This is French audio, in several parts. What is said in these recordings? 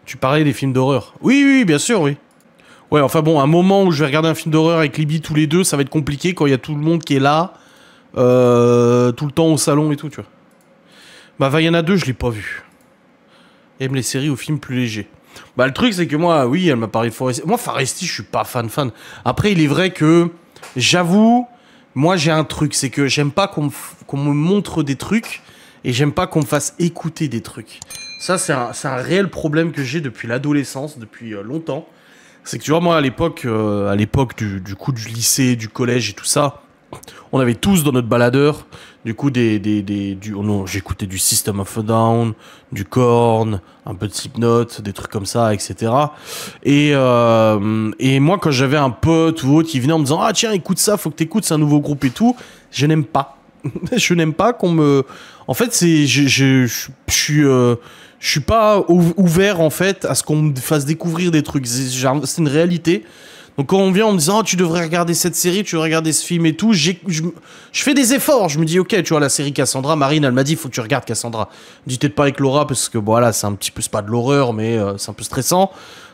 Tu parlais des films d'horreur. Oui, oui, bien sûr, oui. Ouais, enfin bon, un moment où je vais regarder un film d'horreur avec Libby tous les deux, ça va être compliqué quand il y a tout le monde qui est là, tout le temps au salon et tout, tu vois. Bah, Vaiana 2, je l'ai pas vu. Elle aime les séries ou films plus légers. Bah, le truc, c'est que moi, oui, elle m'a parlé de Foresti. Moi, Foresti, je suis pas fan. Après, il est vrai que, j'avoue, moi, j'ai un truc, c'est que j'aime pas qu'on me montre des trucs et j'aime pas qu'on me fasse écouter des trucs. Ça, c'est un réel problème que j'ai depuis l'adolescence, depuis longtemps. C'est que, tu vois, moi, à l'époque du coup, du lycée, du collège et tout ça, on avait tous dans notre baladeur, du coup, oh non, j'écoutais du System of a Down, du Korn, un peu de Slipknot, des trucs comme ça, etc. Et moi, quand j'avais un pote ou autre qui venait en me disant, ah tiens, écoute ça, faut que t'écoutes, c'est un nouveau groupe et tout, je n'aime pas. Je n'aime pas qu'on me... En fait, je suis pas ouvert, en fait, à ce qu'on me fasse découvrir des trucs. C'est une réalité. Donc quand on vient en me disant, oh, tu devrais regarder cette série, tu devrais regarder ce film et tout, je fais des efforts. Je me dis, ok, tu vois, la série Cassandra, Marine, elle m'a dit, il faut que tu regardes Cassandra. Je dis peut-être pas avec Laura, parce que voilà, c'est un petit peu, c'est pas de l'horreur, mais c'est un peu stressant.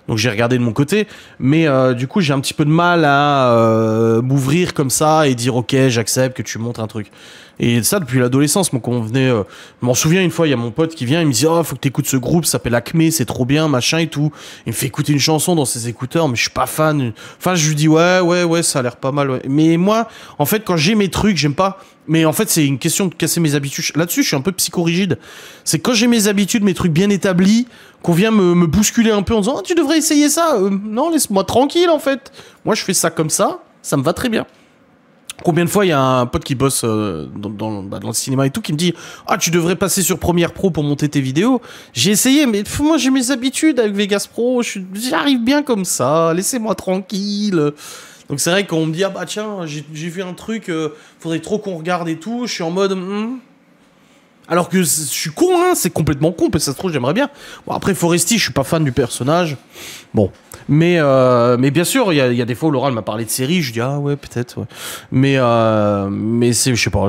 Donc j'ai regardé de mon côté. Mais du coup, j'ai un petit peu de mal à m'ouvrir comme ça et dire, ok, j'accepte que tu montres un truc. Et ça, depuis l'adolescence, moi, quand on venait... je m'en souviens, une fois, il y a mon pote qui vient, il me dit, oh, faut que t'écoutes ce groupe, ça s'appelle Acme, c'est trop bien, machin et tout. Il me fait écouter une chanson dans ses écouteurs, mais je suis pas fan. Enfin, je lui dis, ouais, ça a l'air pas mal, ouais. Mais moi, en fait, quand j'ai mes trucs, j'aime pas... Mais en fait, c'est une question de casser mes habitudes. Là-dessus, je suis un peu psychorigide. C'est quand j'ai mes habitudes, mes trucs bien établis, qu'on vient me bousculer un peu en disant, oh, tu devrais essayer ça. Non, laisse-moi tranquille, en fait. Moi, je fais ça comme ça me va très bien. Combien de fois il y a un pote qui bosse dans le cinéma et tout qui me dit, ah, tu devrais passer sur Premiere Pro pour monter tes vidéos. J'ai essayé, mais moi j'ai mes habitudes avec Vegas Pro, j'arrive bien comme ça, laissez-moi tranquille. Donc c'est vrai qu'on me dit, ah bah tiens, j'ai vu un truc, faudrait trop qu'on regarde et tout, je suis en mode... Alors que je suis con, hein, c'est complètement con, parce que ça se trouve, j'aimerais bien. Bon, après, Foresti, je suis pas fan du personnage. Bon. Mais bien sûr, il y a des fois où Laura m'a parlé de séries, je dis, ah ouais, peut-être, ouais. Mais c'est, je sais pas,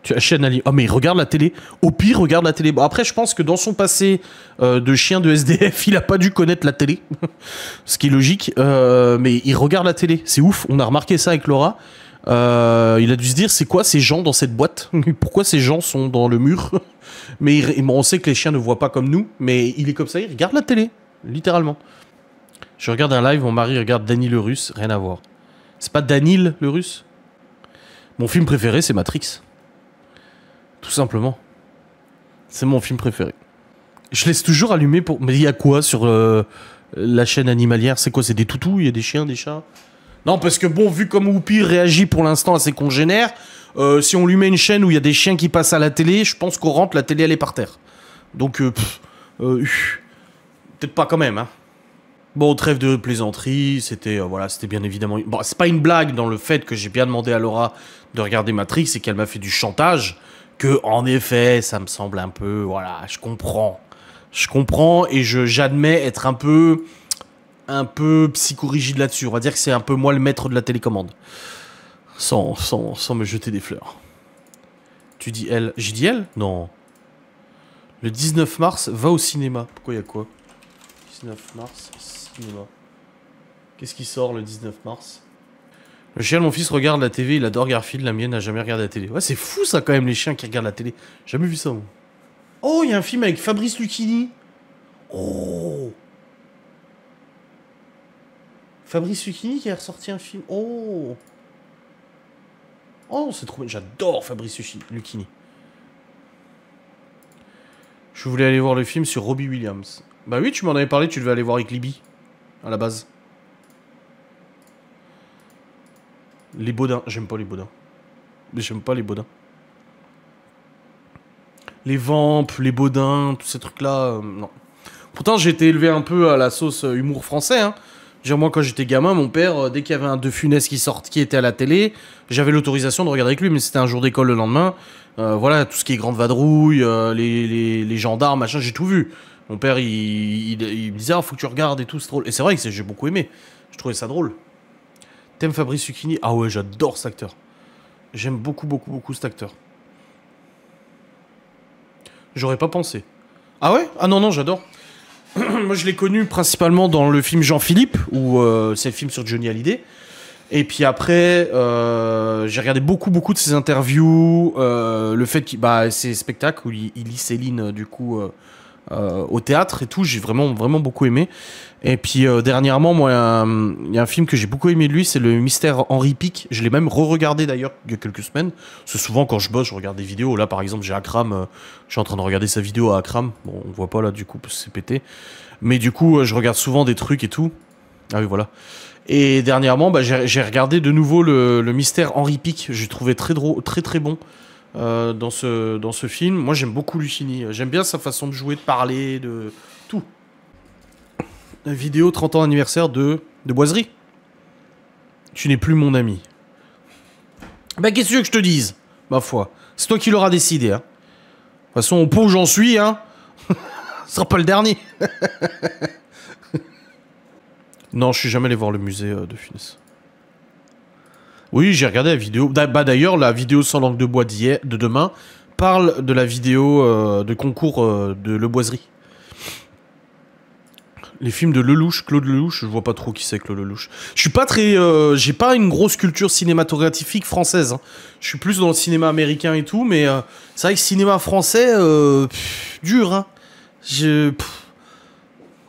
Tu achètes Ali. Oh, mais il regarde la télé. Au pire, regarde la télé. Bon, après, je pense que dans son passé de chien de SDF, il a pas dû connaître la télé. Ce qui est logique. Mais il regarde la télé. C'est ouf. On a remarqué ça avec Laura. Il a dû se dire, c'est quoi ces gens dans cette boîte? Pourquoi ces gens sont dans le mur? Mais on sait que les chiens ne voient pas comme nous. Mais il est comme ça, il regarde la télé. Littéralement. Je regarde un live, mon mari regarde Danny le Russe. Rien à voir. C'est pas Danil le Russe? Mon film préféré, c'est Matrix. Tout simplement. C'est mon film préféré. Je laisse toujours allumer pour... Mais il y a quoi sur la chaîne animalière? C'est quoi? C'est des toutous? Il y a des chiens, des chats? Non, parce que bon, vu comme Whoopi réagit pour l'instant à ses congénères, si on lui met une chaîne où il y a des chiens qui passent à la télé, je pense qu'on rentre, la télé elle est par terre. Donc, peut-être pas quand même, hein. Bon, trêve de plaisanterie, c'était voilà, c'était bien évidemment... Bon, c'est pas une blague dans le fait que j'ai bien demandé à Laura de regarder Matrix et qu'elle m'a fait du chantage, que en effet, ça me semble un peu... Voilà, je comprends. Je comprends et j'admets être un peu psychorigide là-dessus. On va dire que c'est un peu moi le maître de la télécommande. Sans me jeter des fleurs. Tu dis elle. J'ai dit elle? Non. Le 19 mars, va au cinéma. Pourquoi il y a quoi? 19 mars, cinéma. Qu'est-ce qui sort le 19 mars? Le chien de mon fils regarde la TV, il adore Garfield, la mienne n'a jamais regardé la télé. Ouais, c'est fou ça quand même, les chiens qui regardent la télé. J'ai jamais vu ça, moi. Oh, il y a un film avec Fabrice Lucchini. Oh. Fabrice Lucchini qui a ressorti un film. Oh. Oh, c'est trop bien. J'adore Fabrice Lucchini. Je voulais aller voir le film sur Robbie Williams. Bah oui, tu m'en avais parlé, tu devais aller voir avec Libby. À la base. Les Baudins. J'aime pas les Baudins. Mais j'aime pas les Baudins. Les Vampes, les Baudins, tous ces trucs-là, non. Pourtant, j'ai été élevé un peu à la sauce humour français, hein. Genre, moi, quand j'étais gamin, mon père, dès qu'il y avait un De Funès qui était à la télé, j'avais l'autorisation de regarder avec lui, mais c'était un jour d'école le lendemain. Voilà, tout ce qui est Grande Vadrouille, les gendarmes, machin, j'ai tout vu. Mon père, il me disait, ah, faut que tu regardes et tout, c'est drôle. Et c'est vrai que j'ai beaucoup aimé. Je trouvais ça drôle. T'aimes Fabrice Lucchini? Ah ouais, j'adore cet acteur. J'aime beaucoup, beaucoup, beaucoup cet acteur. J'aurais pas pensé. Ah ouais? Ah non, non, j'adore. Moi, je l'ai connu principalement dans le film Jean-Philippe, où c'est le film sur Johnny Hallyday. Et puis après, j'ai regardé beaucoup de ses interviews, le fait qu'il, bah, ses spectacles où il lit Céline, du coup, au théâtre et tout, j'ai vraiment beaucoup aimé. Et puis dernièrement, moi, il y a un film que j'ai beaucoup aimé de lui, c'est le Mystère Henri Pic. Je l'ai même re-regardé d'ailleurs il y a quelques semaines. Parce que souvent quand je bosse, je regarde des vidéos. Là par exemple, j'ai Akram, je suis en train de regarder sa vidéo à Akram. Bon, on voit pas là du coup parce que c'est pété. Mais du coup, je regarde souvent des trucs et tout. Ah oui, voilà. Et dernièrement, bah, j'ai regardé de nouveau le Mystère Henri Pic. J'ai trouvé très drôle, très bon. Dans ce film. Moi, j'aime beaucoup Lucchini. J'aime bien sa façon de jouer, de parler, de tout. La vidéo 30 ans anniversaire de Boiserie. Tu n'es plus mon ami. Bah, qu'est-ce que tu veux que je te dise? Ma foi. C'est toi qui l'auras décidé, hein. De toute façon, au point où j'en suis, hein. Ce sera pas le dernier. Non, je suis jamais allé voir le musée de Funès. Oui, j'ai regardé la vidéo. Bah d'ailleurs, la vidéo sans langue de bois de demain parle de la vidéo de concours de Le Boiserie. Les films de Lelouch, Claude Lelouch, je vois pas trop qui c'est Claude Lelouch. Je suis pas très, j'ai pas une grosse culture cinématographique française. Hein. Je suis plus dans le cinéma américain et tout, mais c'est vrai que cinéma français, dur. Hein.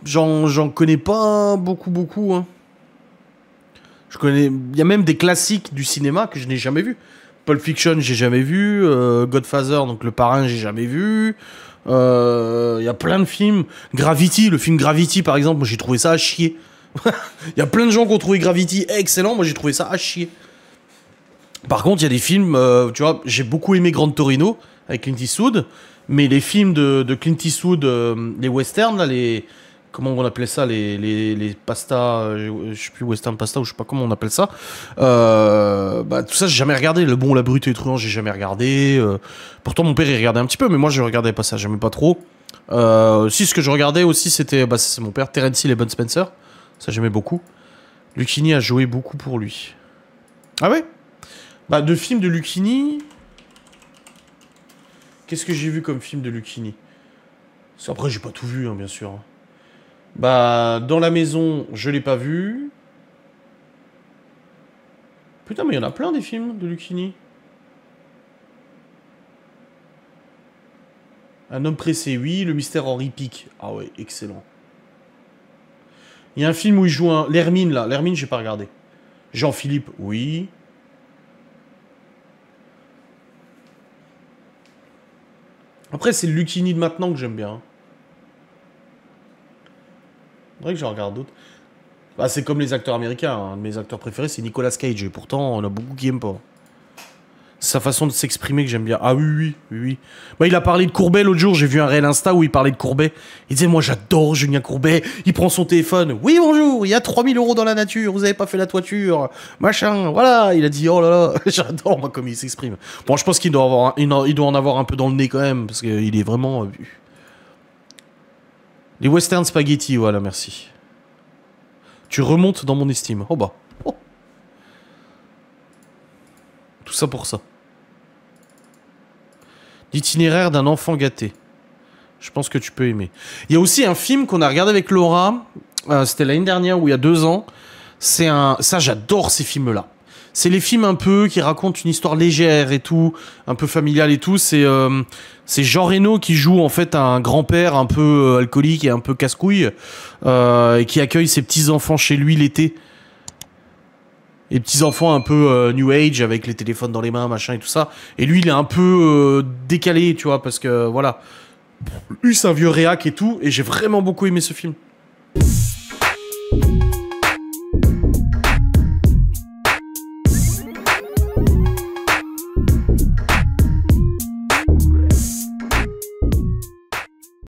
J'en connais pas beaucoup. Hein. Je connais, il y a même des classiques du cinéma que je n'ai jamais vu. Pulp Fiction, j'ai jamais vu. Godfather, donc Le Parrain, j'ai jamais vu. Il y a plein de films. Gravity, le film Gravity par exemple, moi j'ai trouvé ça à chier. Il y a plein de gens qui ont trouvé Gravity excellent, moi j'ai trouvé ça à chier. Par contre, il y a des films, tu vois, j'ai beaucoup aimé Gran Torino avec Clint Eastwood, mais les films de Clint Eastwood, les westerns, là, comment on appelait ça, les pastas, je sais plus, western pasta ou je sais pas comment on appelle ça. Bah, tout ça, j'ai jamais regardé. Le Bon, la Brute et le Truand, j'ai jamais regardé. Pourtant, mon père, il regardait un petit peu, mais moi, je regardais pas ça, j'aimais pas trop. Si, ce que je regardais aussi, c'était, bah, c'est mon père, Terence Hill et Bud Spencer. Ça, j'aimais beaucoup. Lucchini a joué beaucoup pour lui. Ah ouais? Bah, de films de Lucchini... Qu'est-ce que j'ai vu comme film de Lucchini? Après, j'ai pas tout vu, hein, bien sûr. Bah, Dans la maison, je l'ai pas vu. Putain, mais il y en a plein des films de Lucchini. Un homme pressé, oui. Le Mystère Henri Pic. Ah ouais, excellent. Il y a un film où il joue l'Hermine, là. L'Hermine, j'ai pas regardé. Jean-Philippe, oui. Après, c'est le Lucchini de maintenant que j'aime bien. C'est vrai que j'en regarde d'autres. Bah, c'est comme les acteurs américains. Un de mes acteurs préférés, c'est Nicolas Cage. Et pourtant, on a beaucoup qui aiment pas. C'est sa façon de s'exprimer que j'aime bien. Ah oui. Bah, il a parlé de Courbet l'autre jour. J'ai vu un réel Insta où il parlait de Courbet. Il disait, moi, j'adore Julien Courbet. Il prend son téléphone. Oui, bonjour, il y a 3000 € dans la nature. Vous avez pas fait la toiture. Machin, voilà. Il a dit, oh là là. J'adore, moi, comme il s'exprime. Bon, je pense qu'il doit il doit en avoir un peu dans le nez quand même. Parce qu'il est vraiment... Les western spaghetti, voilà, merci. Tu remontes dans mon estime. Oh bah. Oh. Tout ça pour ça. L'itinéraire d'un enfant gâté. Je pense que tu peux aimer. Il y a aussi un film qu'on a regardé avec Laura. C'était l'année dernière ou il y a 2 ans. Ça, j'adore ces films-là. C'est les films un peu qui racontent une histoire légère et tout, un peu familiale et tout. C'est Jean Reno qui joue en fait un grand-père un peu alcoolique et un peu casse-couille et qui accueille ses petits-enfants chez lui l'été. Les petits-enfants un peu New Age avec les téléphones dans les mains, machin et tout ça. Et lui, il est un peu décalé, tu vois, parce que voilà. Lui, c'est un vieux réac et tout. Et j'ai vraiment beaucoup aimé ce film.